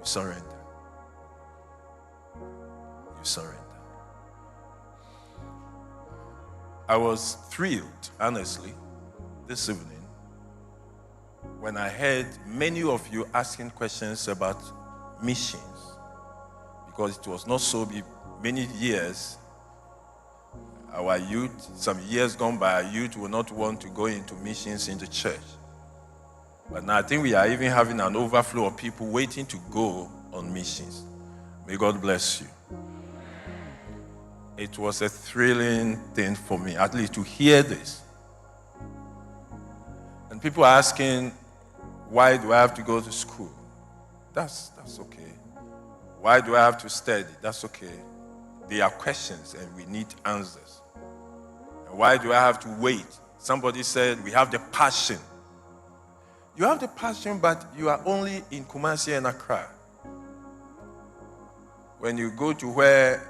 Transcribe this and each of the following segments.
surrender. You surrender. I was thrilled, honestly, this evening when I heard many of you asking questions about missions, because it was not so many years. Our youth, some years gone by, our youth will not want to go into missions in the church. But now I think we are even having an overflow of people waiting to go on missions. May God bless you. It was a thrilling thing for me, at least to hear this. And people are asking, why do I have to go to school? That's okay. Why do I have to study? That's okay. They are questions and we need answers. And why do I have to wait? Somebody said we have the passion. You have the passion, but you are only in Kumuyi and Accra. When you go to where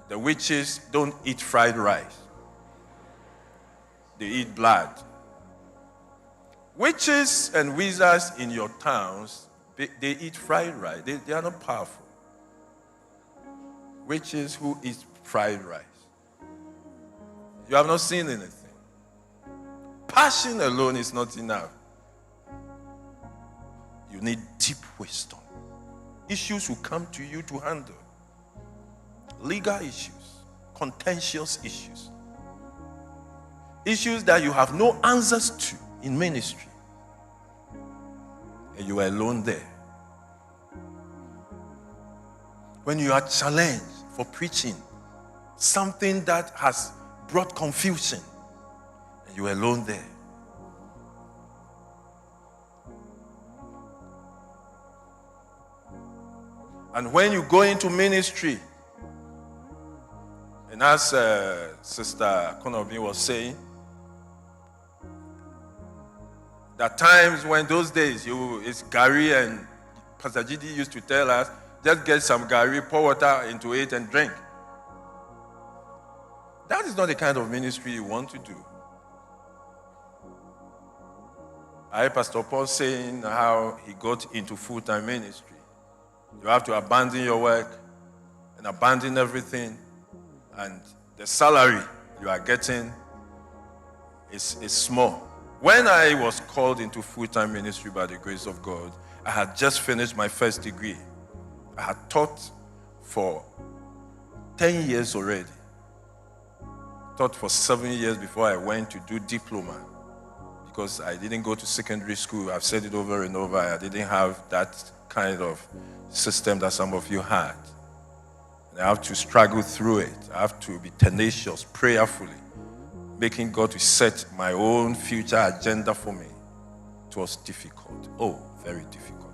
the witches don't eat fried rice, they eat blood. Witches and wizards in your towns, they eat fried rice. They are not powerful. Witches who eat fried rice. You have not seen anything. Passion alone is not enough. You need deep wisdom. Issues will come to you to handle. Legal issues, contentious issues. Issues that you have no answers to in ministry. And you are alone there. When you are challenged for preaching something that has brought confusion, and you are alone there. And when you go into ministry, and as Sister Kumuyi was saying, there are times when those days it's Gary, and Pastor Gidi used to tell us, just get some Gary, pour water into it and drink. That is not the kind of ministry you want to do. I heard Pastor Paul saying how he got into full-time ministry. You have to abandon your work and abandon everything, and the salary you are getting is small. When I was called into full-time ministry by the grace of God, I had just finished my first degree. I had taught for 10 years already. Taught for 7 years before I went to do diploma, because I didn't go to secondary school. I've said it over and over. I didn't have that kind of system that some of you had. And I have to struggle through it. I have to be tenacious, prayerfully, making God to set my own future agenda for me. It was difficult. Oh, very difficult.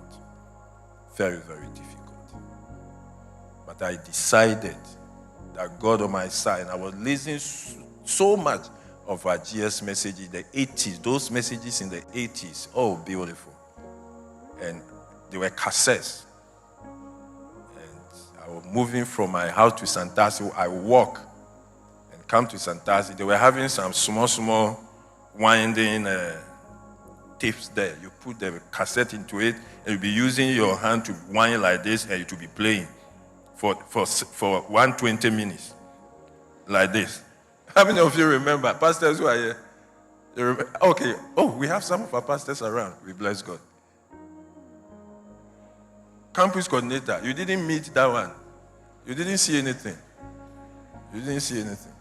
Very, very difficult. But I decided that God on my side, and I was listening so much of our GS message in the 80s, those messages in the 80s, oh, beautiful. And they were cassettes. And I was moving from my house to Santasi. I would walk and come to Santasi. They were having some small winding tapes there. You put the cassette into it, and you'll be using your hand to wind like this, and it will be playing for 120 minutes, like this. How many of you remember? Pastors who are here? You remember? Okay. Oh, we have some of our pastors around. We bless God. Campus coordinator. You didn't meet that one. You didn't see anything. You didn't see anything.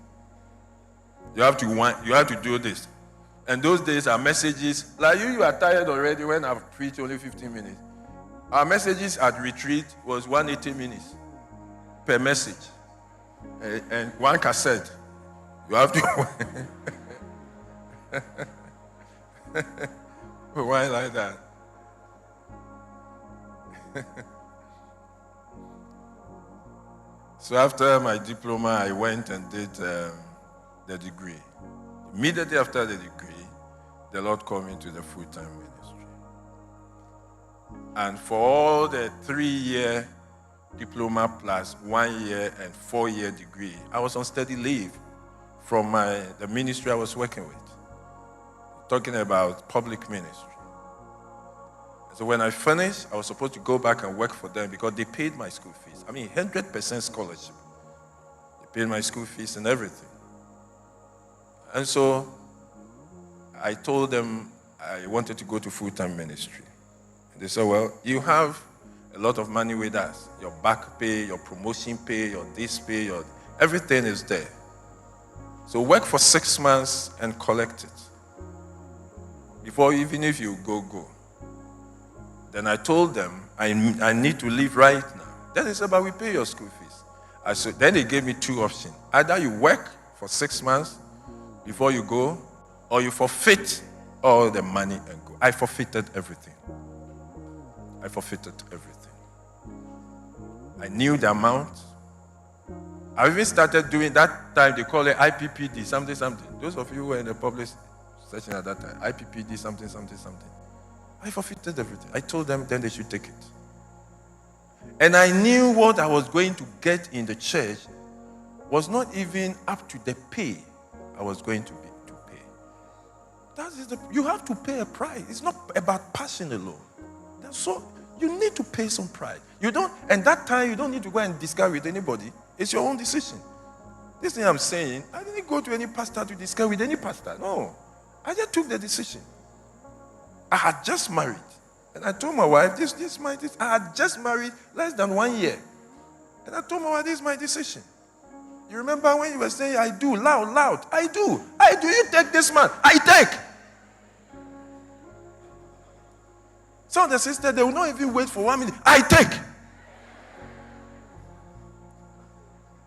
You have to do this. And those days, our messages, like you are tired already when I've preached only 15 minutes. Our messages at retreat was 180 minutes per message. And one cassette. You have to why like that? So after my diploma, I went and did the degree. Immediately after the degree, the Lord called me to the full-time ministry. And for all the 3-year diploma plus 1 year and 4-year degree, I was on steady leave from the ministry I was working with, talking about public ministry. So when I finished, I was supposed to go back and work for them because they paid my school fees. 100% scholarship. They paid my school fees and everything. And so I told them I wanted to go to full-time ministry. And they said, well, you have a lot of money with us. Your back pay, your promotion pay, your this pay, everything is there. So work for 6 months and collect it. Before, even if you go. Then I told them, I need to leave right now. Then they said, but we pay your school fees. Then they gave me 2 options. Either you work for 6 months before you go, or you forfeit all the money and go. I forfeited everything. I knew the amount. I even started doing that time, they call it IPPD, something. Those of you who were in the public session at that time, IPPD, something. I forfeited everything. I told them then they should take it. And I knew what I was going to get in the church was not even up to the pay I was going to pay. You have to pay a price. It's not about passion alone. So you need to pay some price. And that time you don't need to go and discuss with anybody. It's your own decision. This thing I'm saying, I didn't go to any pastor to discuss with any pastor. No. I just took the decision. I had just married. And I told my wife, I had just married less than 1 year. And I told my wife, this is my decision. You remember when you were saying, I do, loud. I do. You take this man. I take. Some of the sisters, they will not even wait for 1 minute. I take.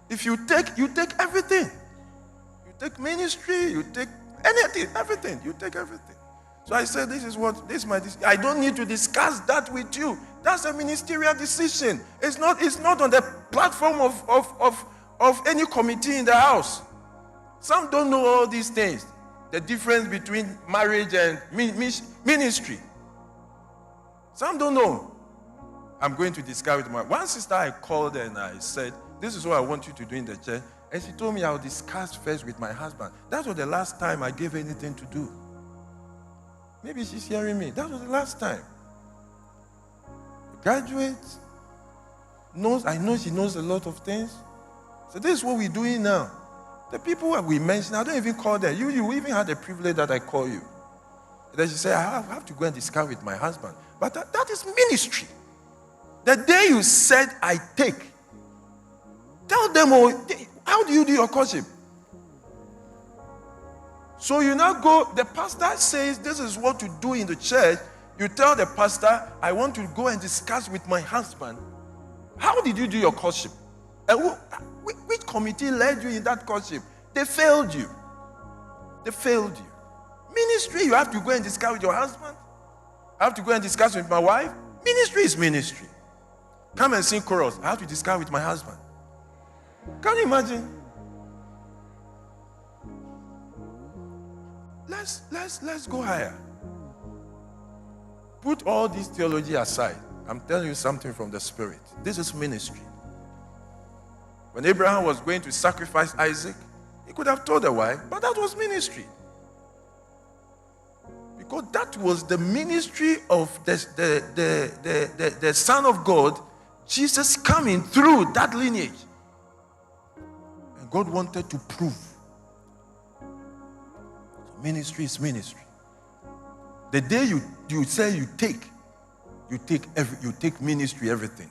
If you take everything. You take ministry, you take anything, everything. You take everything. So I said, this is my decision. I don't need to discuss that with you. That's a ministerial decision. It's not on the platform of any committee in the house. Some don't know all these things. The difference between marriage and ministry. Some don't know. I'm going to discuss with one sister. I called her and I said, this is what I want you to do in the church. And she told me I'll discuss first with my husband. That was the last time I gave her anything to do. Maybe she's hearing me. That was the last time. The graduate I know she knows a lot of things. So this is what we're doing now. The people that we mentioned, I don't even call them. You even had the privilege that I call you. And then she said, I have to go and discuss with my husband. But that is ministry. The day you said, I take, tell them, how do you do your courtship? So you now go, the pastor says, this is what to do in the church. You tell the pastor, I want to go and discuss with my husband. How did you do your courtship? Which committee led you in that courtship? They failed you. Ministry, you have to go and discuss with your husband. I have to go and discuss with my wife. Ministry is ministry. Come and sing chorus. I have to discuss with my husband. Can you imagine? Let's go higher. Put all this theology aside. I'm telling you something from the Spirit. This is ministry. When Abraham was going to sacrifice Isaac, he could have told the wife, but that was ministry. Because that was the ministry of the Son of God, Jesus, coming through that lineage. And God wanted to prove. So ministry is ministry. The day you say you take ministry, everything.